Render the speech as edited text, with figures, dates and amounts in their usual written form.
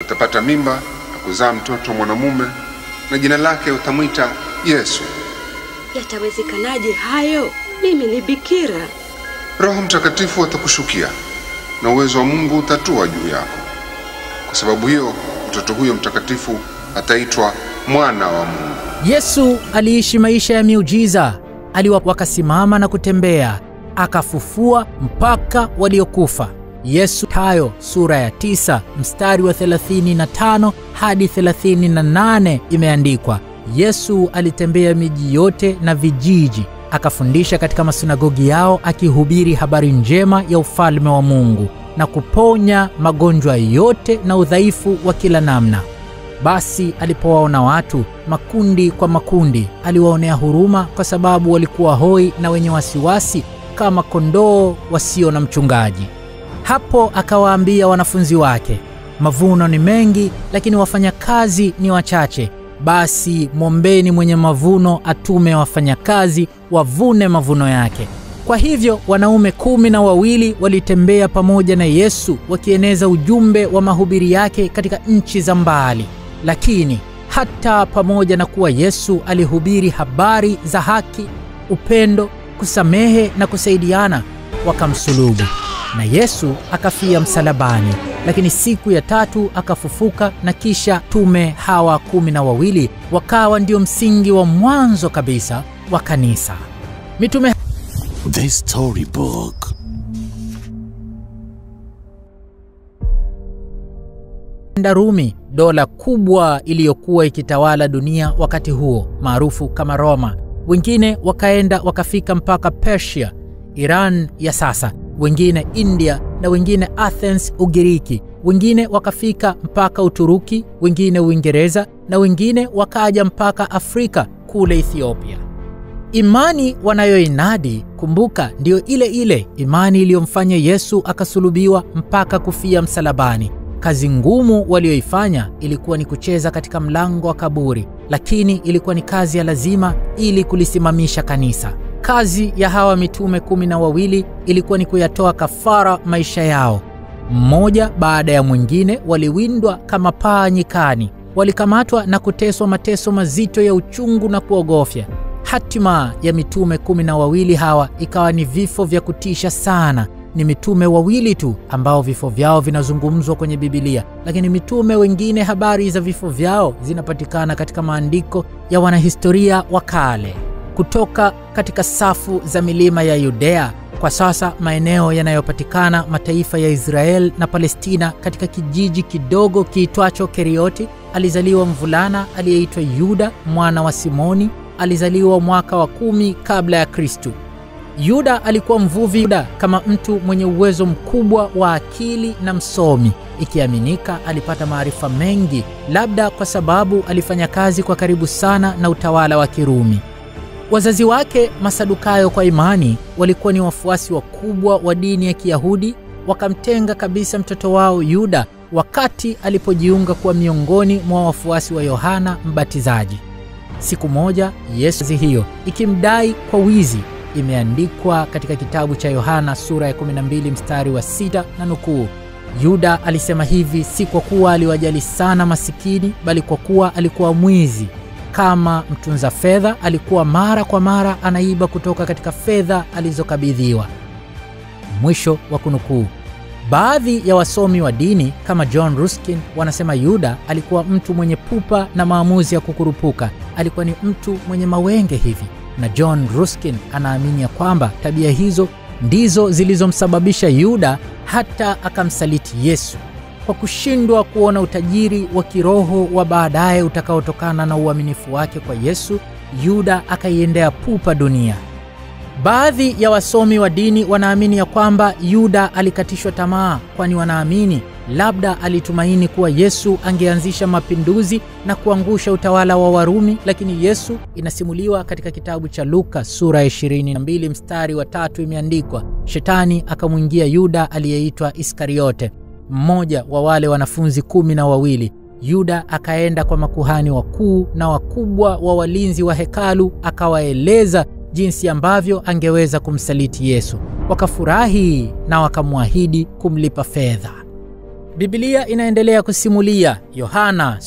atapata mimba na kuzaa mtoto mwanamume, na jina lake utamwita Yesu. Yatawezekanaje hayo? Mimi ni bikira. Roho Mtakatifu atakushukia na uwezo wa Mungu utatua juu yako. Kwa sababu hiyo mtoto huyo mtakatifu ataitwa mwana wa Mungu. Yesu aliishi maisha ya miujiza. Wakasimama na kutembea, akafufua mpaka waliokufa. Yesu Mathayo sura ya 9 mstari wa 35 hadi 38 imeandikwa, Yesu alitembea miji yote na vijiji, akafundisha katika masinagogi yao, akihubiri habari njema ya ufalme wa Mungu na kuponya magonjwa yote na udhaifu wa kila namna. Basi alipowaona watu makundi kwa makundi, aliwaonea huruma kwa sababu walikuwa hoi na wenye wasiwasi kama kondoo wasio na mchungaji. Hapo akawaambia wanafunzi wake, mavuno ni mengi lakini wafanyakazi ni wachache. Basi mwombeni mwenye mavuno atume wafanyakazi wavune mavuno yake. Kwa hivyo wanaume 12 walitembea pamoja na Yesu wakieneza ujumbe wa mahubiri yake katika nchi za mbali. Lakini hata pamoja na kuwa Yesu alihubiri habari za haki, upendo, kusamehe na kusaidiana, wakamsulubu. Na Yesu akafia msalabani, lakini siku ya 3 akafufuka, na kisha tume hawa 12 wakawa ndio msingi wa mwanzo kabisa wa kanisa. Mitume The Storybook. Rumi, dola kubwa iliyokuwa ikitawala dunia wakati huo, maarufu kama Roma. Wengine wakaenda wakafika mpaka Persia, Iran ya sasa, wengine India, na wengine Athens, Ugiriki. Wengine wakafika mpaka Uturuki, wengine Uingereza, na wengine wakaja mpaka Afrika kule Ethiopia. Imani wanayoinadi, kumbuka, ndio ile ile imani iliyomfanya Yesu akasulubiwa mpaka kufia msalabani. Kazi ngumu walioifanya ilikuwa ni kucheza katika mlango wa kaburi, lakini ilikuwa ni kazi ya lazima ili kulisimamisha kanisa. Kazi ya hawa mitume 12 ilikuwa ni kuyatoa kafara maisha yao. Mmoja baada ya mwingine waliwindwa kama paa nyikani, walikamatwa na kuteswa mateso mazito ya uchungu na kuogofya. Hatima ya mitume 12 hawa ikawa ni vifo vya kutisha sana. Ni mitume 2 tu ambao vifo vyao vinazungumzwa kwenye Biblia, lakini mitume wengine habari za vifo vyao zinapatikana katika maandiko ya wanahistoria wa kale. Kutoka katika safu za milima ya Yudea, kwa sasa maeneo yanayopatikana mataifa ya Israel na Palestina, katika kijiji kidogo kiitwacho Kerioti, alizaliwa mvulana aliyeitwa Yuda mwana wa Simoni. Alizaliwa mwaka wa 10 kabla ya Kristo. Yuda alikuwa mvuvi. Yuda kama mtu mwenye uwezo mkubwa wa akili na msomi, ikiaminika alipata maarifa mengi, labda kwa sababu alifanya kazi kwa karibu sana na utawala wa Kirumi. Wazazi wake, Masadukayo kwa imani, walikuwa ni wafuasi wakubwa wa dini ya Kiyahudi. Wakamtenga kabisa mtoto wao Yuda wakati alipojiunga kuwa miongoni mwa wafuasi wa Yohana Mbatizaji. Siku moja Yesu hiyo ikimdai kwa wizi, imeandikwa katika kitabu cha Yohana sura ya 12 mstari wa 6 na nukuu, Yuda alisema hivi si kwa kuwa aliwajali sana masikini, bali kwa kuwa alikuwa mwizi. Kama mtunza fedha, alikuwa mara kwa mara anaiba kutoka katika fedha alizokabidhiwa. Mwisho wa kunukuu. Baadhi ya wasomi wa dini kama John Ruskin wanasema Yuda alikuwa mtu mwenye pupa na maamuzi ya kukurupuka. Alikuwa ni mtu mwenye mawenge hivi, na John Ruskin anaamini ya kwamba tabia hizo ndizo zilizomsababisha Yuda hata akamsaliti Yesu. Kwa kushindwa kuona utajiri wa kiroho wa baadaye utakaotokana na uaminifu wake kwa Yesu, Yuda akaiendea pupa dunia. Baadhi ya wasomi wa dini wanaamini ya kwamba Yuda alikatishwa tamaa, kwani wanaamini labda alitumaini kuwa Yesu angeanzisha mapinduzi na kuangusha utawala wa Warumi. Lakini Yesu, inasimuliwa katika kitabu cha Luka sura 22 mstari wa 3, imeandikwa, Shetani akamwingia Yuda aliyeitwa Iskariote, mmoja wa wale wanafunzi 12. Yuda akaenda kwa makuhani wakuu na wakubwa wa walinzi wa hekalu, akawaeleza jinsi ambavyo angeweza kumsaliti Yesu. Wakafurahi na wakamwahidi kumlipa fedha. Biblia inaendelea kusimulia Yohana